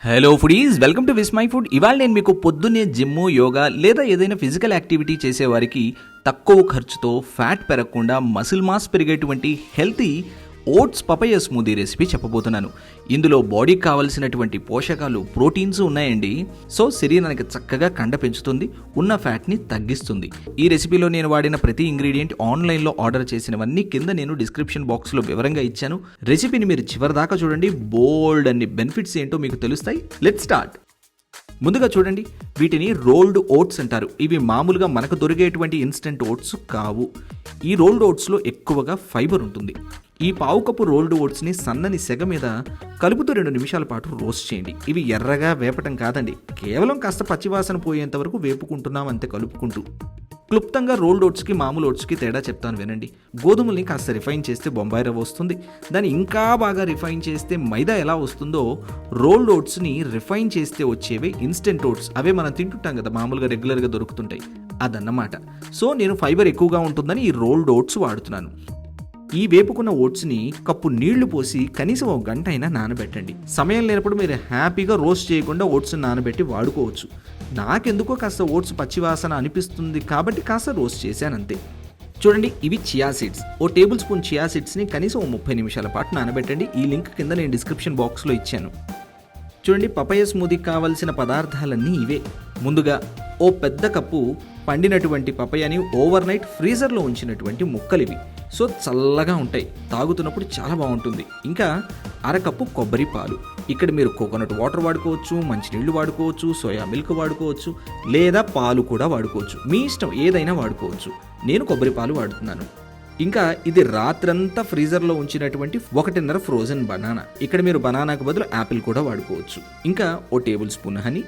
Hello foodies, welcome to Vismai food. ఇవాళ నేను మీకు పొద్దున్నే జిమ్, యోగా లేదా ఏదైనా ఫిజికల్ యాక్టివిటీ చేసేవారికి తక్కువ ఖర్చుతో ఫ్యాట్ పెరగకుండా మసిల్ మాస్ పెరిగేటువంటి healthy oats papaya smoothie recipe చెప్పబోతున్నాను. ఇందులో బాడీకి కావాల్సినటువంటి పోషకాలు, ప్రోటీన్స్ ఉన్నాయండి. సో శరీరానికి చక్కగా కండ పెంచుతుంది, ఉన్న ఫ్యాట్ని తగ్గిస్తుంది. ఈ రెసిపీలో నేను వాడిన ప్రతి ఇంగ్రీడియంట్ ఆన్లైన్లో ఆర్డర్ చేసినవన్నీ కింద నేను డిస్క్రిప్షన్ బాక్స్లో వివరంగా ఇచ్చాను. రెసిపీని మీరు చివరిదాకా చూడండి, బోల్డ్ అన్ని బెనిఫిట్స్ ఏంటో మీకు తెలుస్తాయి. Let's start. ముందుగా చూడండి, వీటిని రోల్డ్ ఓట్స్ అంటారు. ఇవి మామూలుగా మనకు దొరికేటువంటి ఇన్స్టెంట్ ఓట్స్ కావు. ఈ రోల్డ్ ఓట్స్లో ఎక్కువగా ఫైబర్ ఉంటుంది. ఈ పావు కప్పు రోల్డ్ ఓట్స్ని సన్నని సెగ మీద కలుపుతూ 2 నిమిషాల పాటు రోస్ట్ చేయండి. ఇవి ఎర్రగా వేపటం కాదండి, కేవలం కాస్త పచ్చివాసన పోయేంత వరకు వేపుకుంటున్నాం అంతే, కలుపుకుంటూ. క్లుప్తంగా రోల్డ్ ఓట్స్కి మామూలు ఓట్స్కి తేడా చెప్తాను వినండి. గోధుమల్ని కాస్త రిఫైన్ చేస్తే బొంబాయి రవ్వ వస్తుంది. దాన్ని ఇంకా బాగా రిఫైన్ చేస్తే మైదా ఎలా వస్తుందో, రోల్డ్ ఓట్స్ని రిఫైన్ చేస్తే వచ్చేవే ఇన్స్టెంట్ ఓట్స్. అవే మనం తింటుంటాం కదా, మామూలుగా రెగ్యులర్గా దొరుకుతుంటాయి, అదన్నమాట. సో నేను ఫైబర్ ఎక్కువగా ఉంటుందని ఈ రోల్డ్ ఓట్స్ వాడుతున్నాను. ఈ వేపుకున్న ఓట్స్ని కప్పు నీళ్లు పోసి కనీసం 1 గంట అయినా నానబెట్టండి. సమయం లేనప్పుడు మీరు హ్యాపీగా రోస్ట్ చేయకుండా ఓట్స్ని నానబెట్టి వాడుకోవచ్చు. నాకెందుకో కాస్త ఓట్స్ పచ్చివాసన అనిపిస్తుంది కాబట్టి కాస్త రోస్ట్ చేశానంతే. చూడండి, ఇవి chia seeds. 1 tablespoon chia సీడ్స్ని కనీసం 30 నిమిషాల పాటు నానబెట్టండి. ఈ లింక్ కింద నేను డిస్క్రిప్షన్ బాక్స్లో ఇచ్చాను. చూడండి, పపాయ స్మూదీకి కావలసిన పదార్థాలన్నీ ఇవే. ముందుగా ఓ పెద్ద కప్పు పండినటువంటి పపాయని ఓవర్ నైట్ ఫ్రీజర్లో ఉంచినటువంటి ముక్కలివి. సో చల్లగా ఉంటాయి, తాగుతున్నప్పుడు చాలా బాగుంటుంది. ఇంకా అరకప్పు కొబ్బరి పాలు. ఇక్కడ మీరు కోకోనట్ వాటర్ వాడుకోవచ్చు, మంచినీళ్ళు వాడుకోవచ్చు, సోయా మిల్క్ వాడుకోవచ్చు, లేదా పాలు కూడా వాడుకోవచ్చు. మీ ఇష్టం, ఏదైనా వాడుకోవచ్చు. నేను కొబ్బరి పాలు వాడుతున్నాను. ఇంకా ఇది రాత్రంతా ఫ్రీజర్లో ఉంచినటువంటి 1.5 ఫ్రోజన్ బనానా. ఇక్కడ మీరు బనానాకు బదులు యాపిల్ కూడా వాడుకోవచ్చు. ఇంకా 1 టేబుల్ స్పూన్ హనీ,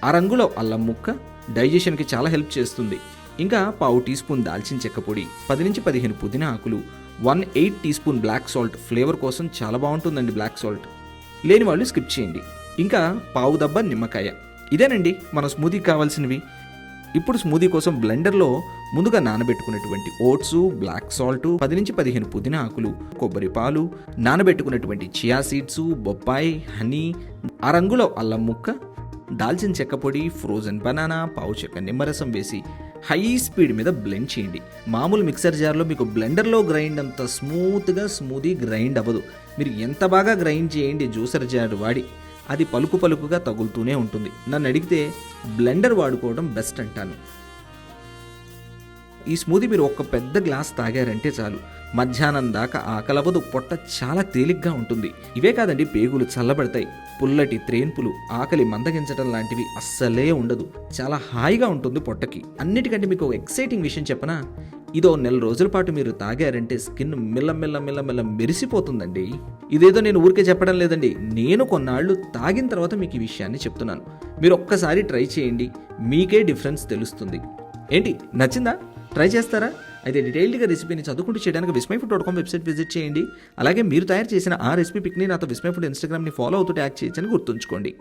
అరంగుళం అల్లం ముక్క, డైజెషన్కి చాలా హెల్ప్ చేస్తుంది. ఇంకా పావు టీ స్పూన్ దాల్చిన చెక్క పొడి, 10 నుంచి 15 పుదీనా ఆకులు, 1/8 teaspoon black salt. Flavour కోసం చాలా బాగుంటుందండి బ్లాక్ సాల్ట్. లేని వాళ్ళు స్కిప్ చేయండి. ఇంకా పావు దబ్బ నిమ్మకాయ. ఇదేనండి మన స్మూదీకి కావాల్సినవి. ఇప్పుడు స్మూదీ కోసం బ్లెండర్లో ముందుగా నానబెట్టుకున్నటువంటి ఓట్స్, బ్లాక్ సాల్ట్, 10 నుంచి 15 పుదీనా ఆకులు, కొబ్బరి పాలు, నానబెట్టుకున్నటువంటి చియా సీడ్స్, బొప్పాయి, హనీ, అరంగుళం అల్లం ముక్క, దాల్చిన చెక్క పొడి, ఫ్రోజన్ బనానా, పావు చెక్క నిమ్మరసం వేసి హై స్పీడ్ మీద బ్లెండ్ చేయండి. మామూలు మిక్సర్ జార్లో మీకు బ్లెండర్లో గ్రైండ్ అంత స్మూత్గా స్మూదీ గ్రైండ్ అవ్వదు. మీరు ఎంత బాగా గ్రైండ్ చేయండి జ్యూసర్ జార్ వాడి, అది పలుకు పలుకుగా తగులుతూనే ఉంటుంది. నన్ను అడిగితే బ్లెండర్ వాడుకోవడం బెస్ట్ అంటాను. ఈ స్మూదీ మీరు 1 పెద్ద గ్లాస్ తాగారంటే చాలు, మధ్యాహ్నం దాకా ఆకలవదు, పొట్ట చాలా తేలిగ్గా ఉంటుంది. ఇవే కాదండి, పేగులు చల్లబడతాయి, పుల్లటి త్రేన్పులు, ఆకలి మందగించడం లాంటివి అస్సలే ఉండదు. చాలా హాయిగా ఉంటుంది పొట్టకి. అన్నిటికంటే మీకు ఒక ఎక్సైటింగ్ విషయం చెప్పనా, ఇదో 1 నెల రోజుల పాటు మీరు తాగారంటే స్కిన్ మెల్ల మెరిసిపోతుందండి. ఇదేదో నేను ఊరికే చెప్పడం లేదండి, నేను కొన్నాళ్ళు తాగిన తర్వాత మీకు ఈ విషయాన్ని చెప్తున్నాను. మీరు ఒక్కసారి ట్రై చేయండి, మీకే డిఫరెన్స్ తెలుస్తుంది. ఏంటి, నచ్చిందా? ట్రై చేస్తారా? అయితే డీటెయిల్డ్గా రెసిపీని చదువుకుంటూ చేయడానికి vismyfood.com వెబ్సైట్ విజిట్ చేయండి. అలాగే మీరు తయారు చేసిన ఆ రెసిపీ పిక్ని నాతో విస్మై ఫుడ్ ఇన్స్టాగ్రామ్ని ఫాలో అవుతూ ట్యాగ్ చేయొచ్చని గుర్తుంచుకోండి.